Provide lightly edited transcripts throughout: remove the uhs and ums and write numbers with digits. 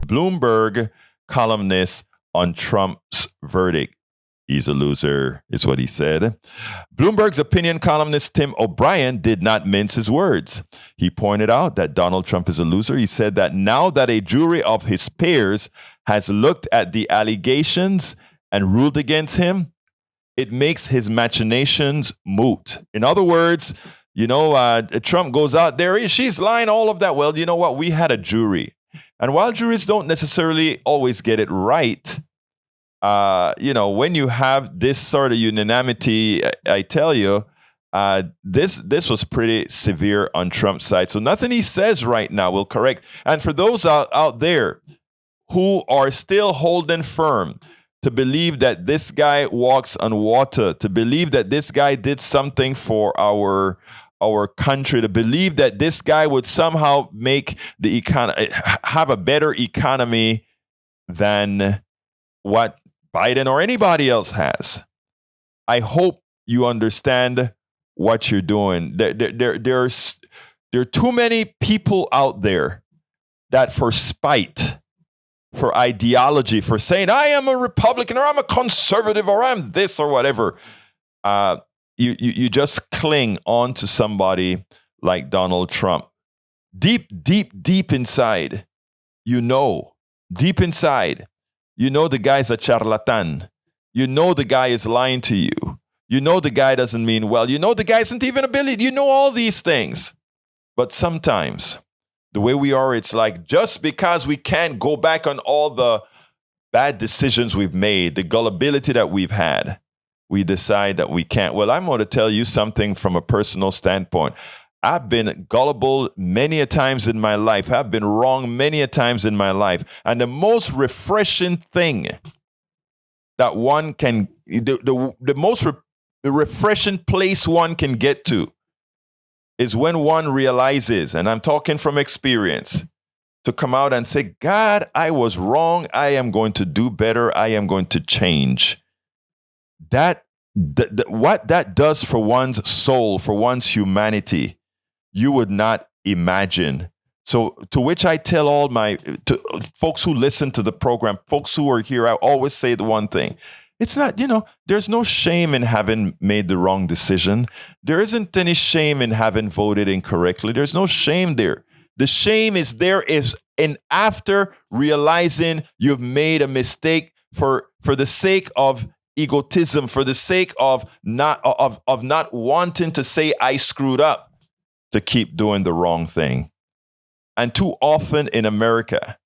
Bloomberg Columnist on Trump's verdict. He's a loser, is what he said. Bloomberg's opinion columnist Tim OBrien did not mince his words. He pointed out that Donald Trump is a loser. He said that now that a jury of his peers has looked at the allegations and ruled against him, it makes his machinations moot. In other words, Trump goes out there, she's lying, all of that. Well, you know what? We had a jury. And while juries don't necessarily always get it right, when you have this sort of unanimity, I tell you, this was pretty severe on Trump's side. So nothing he says right now will correct. And for those out there who are still holding firm to believe that this guy walks on water, to believe that this guy did something for our country, to believe that this guy would somehow make the economy have a better economy than what Biden or anybody else has. I hope you understand what you're doing. There are too many people out there that for spite, for ideology, for saying I am a Republican or I'm a conservative or I'm this or whatever, you just cling on to somebody like Donald Trump. Deep inside, deep inside, the guy's a charlatan. The guy is lying to you. The guy doesn't mean well. The guy isn't even a billionaire. All these things. But sometimes, the way we are, it's like just because we can't go back on all the bad decisions we've made, the gullibility that we've had, we decide that we can't. Well, I'm going to tell you something from a personal standpoint. I've been gullible many a times in my life. I've been wrong many a times in my life. And the most refreshing thing that one can, the most refreshing place one can get to is when one realizes, and I'm talking from experience, to come out and say, God, I was wrong. I am going to do better. I am going to change. What that does for one's soul, for one's humanity, you would not imagine. So to which I tell all to folks who listen to the program, folks who are here, I always say the one thing. It's not, there's no shame in having made the wrong decision. There isn't any shame in having voted incorrectly. There's no shame there. The shame is after realizing you've made a mistake for the sake of egotism, for the sake of not wanting to say I screwed up, to keep doing the wrong thing. And too often in America,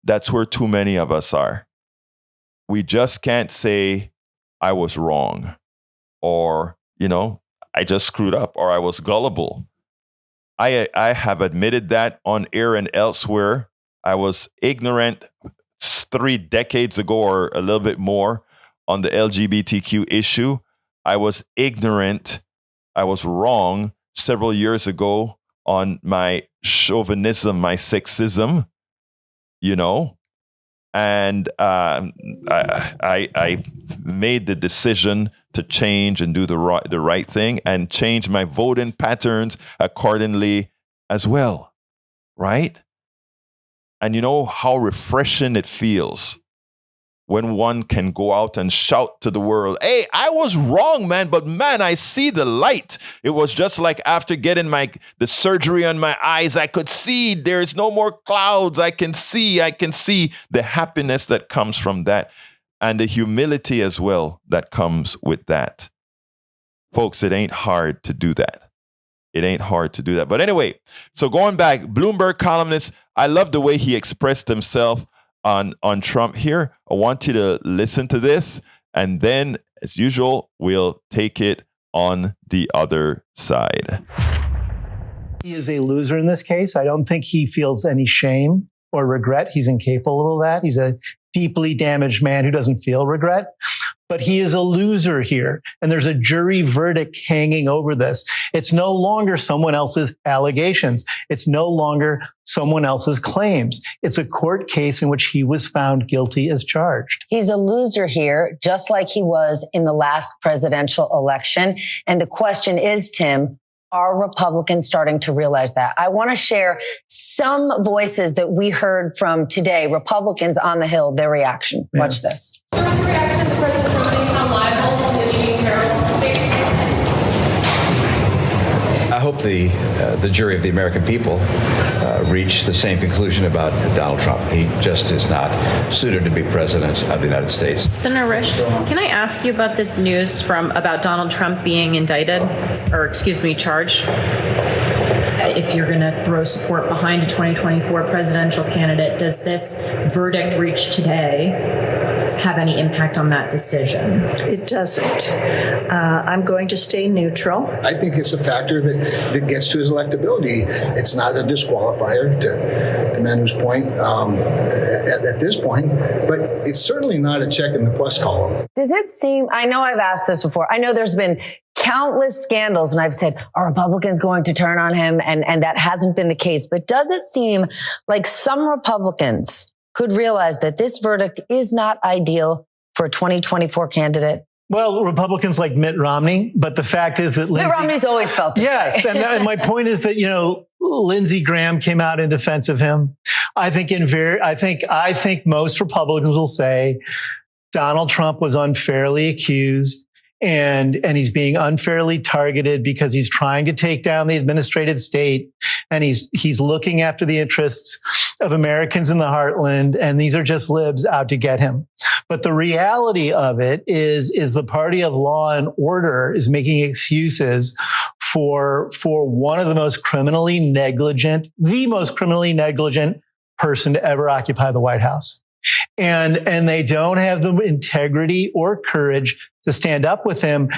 that's where too many of us are. We just can't say I was wrong, or, I just screwed up, or I was gullible. I have admitted that on air and elsewhere. I was ignorant 3 decades ago or a little bit more on the LGBTQ issue. I was ignorant. I was wrong several years ago on my chauvinism, my sexism, and I made the decision to change and do the right thing and change my voting patterns accordingly as well, right? And how refreshing it feels when one can go out and shout to the world, hey, I was wrong, man, but man, I see the light. It was just like after getting the surgery on my eyes, I could see there's no more clouds. I can see the happiness that comes from that and the humility as well that comes with that. Folks, it ain't hard to do that. But anyway, so going back, Bloomberg columnist, I love the way he expressed himself on Trump here. I want you to listen to this, and then, as usual, we'll take it on the other side. He is a loser in this case. I don't think he feels any shame or regret. He's incapable of that. He's a deeply damaged man who doesn't feel regret. But he is a loser here, and there's a jury verdict hanging over this. It's no longer someone else's allegations. It's no longer someone else's claims. It's a court case in which he was found guilty as charged. He's a loser here, just like he was in the last presidential election. And the question is, Tim, Are Republicans starting to realize that? I want to share some voices that we heard from today, Republicans on the Hill, their reaction. Yeah. Watch this. What's your reaction to President Trump being found liable in the Eugene Carroll case? I hope the jury of the American people reach the same conclusion about Donald Trump. He just is not suited to be president of the United States. Senator Risch, can I ask you about this news about Donald Trump being indicted, or charged? If you're going to throw support behind a 2024 presidential candidate, does this verdict reached today have any impact on that decision? It doesn't. I'm going to stay neutral. I think it's a factor that gets to his electability. It's not a disqualifier, to Manu's point, at this point, but it's certainly not a check in the plus column. Does it seem, I know I've asked this before, I know there's been countless scandals and I've said, are Republicans going to turn on him? And that hasn't been the case. But does it seem like some Republicans could realize that this verdict is not ideal for a 2024 candidate? Well, Republicans like Mitt Romney, but the fact is that Mitt Romney's always felt this yes, way. and my point is that Lindsey Graham came out in defense of him. I think most Republicans will say Donald Trump was unfairly accused. And he's being unfairly targeted because he's trying to take down the administrative state, and he's looking after the interests of Americans in the heartland, and these are just libs out to get him. But the reality of it is the party of law and order is making excuses for one of the most criminally negligent person to ever occupy the White House. And they don't have the integrity or courage to stand up with him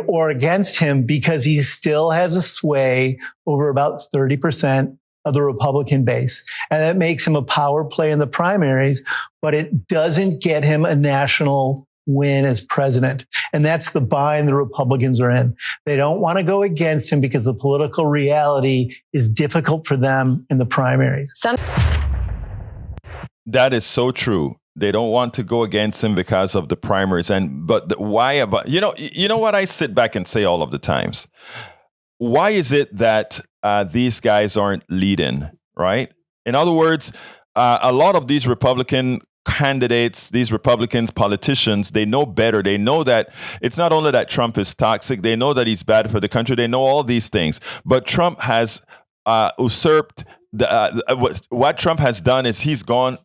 or against him because he still has a sway over about 30% of the Republican base. And that makes him a power play in the primaries, but it doesn't get him a national win as president. And that's the bind the Republicans are in. They don't want to go against him because the political reality is difficult for them in the primaries. That is so true. They don't want to go against him because of the primaries. Why about, you know what I sit back and say all of the times? Why is it that these guys aren't leading, right? In other words, a lot of these Republican candidates, these Republicans, politicians, they know better. They know that it's not only that Trump is toxic. They know that he's bad for the country. They know all these things. But Trump has usurped what Trump has done is he's done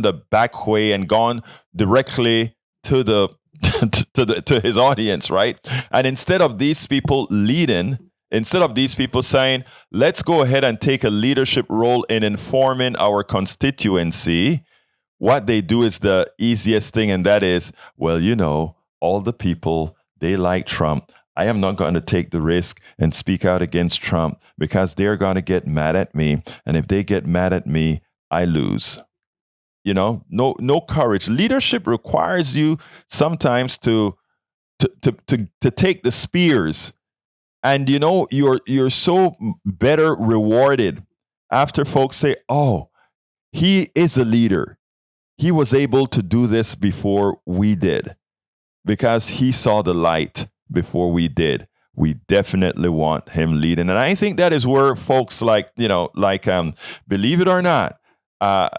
the back way and gone directly to to his audience, right? And instead of these people leading, instead of these people saying, let's go ahead and take a leadership role in informing our constituency, what they do is the easiest thing, and that is, well, all the people, they like Trump. I am not going to take the risk and speak out against Trump because they're going to get mad at me. And if they get mad at me, I lose. No courage. Leadership requires you sometimes to take the spears. And you're so better rewarded after folks say, "Oh, he is a leader. He was able to do this before we did because he saw the light before we did." We definitely want him leading. And I think that is where folks believe it or not,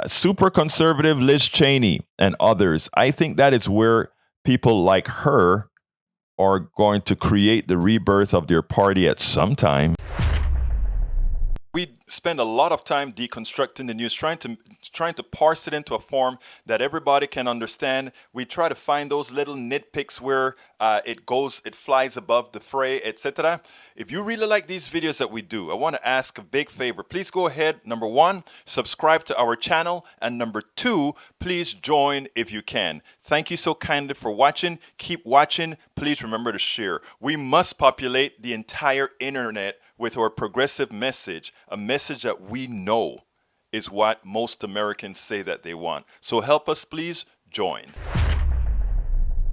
super conservative Liz Cheney and others, I think that is where people like her are going to create the rebirth of their party at some time. We spend a lot of time deconstructing the news, trying to parse it into a form that everybody can understand. We try to find those little nitpicks where it flies above the fray, etc. If you really like these videos that we do, I want to ask a big favor. Please go ahead. Number 1, subscribe to our channel. And number 2, please join if you can. Thank you so kindly for watching. Keep watching. Please remember to share. We must populate the entire internet with our progressive message, a message that we know is what most Americans say that they want. So help us, please join.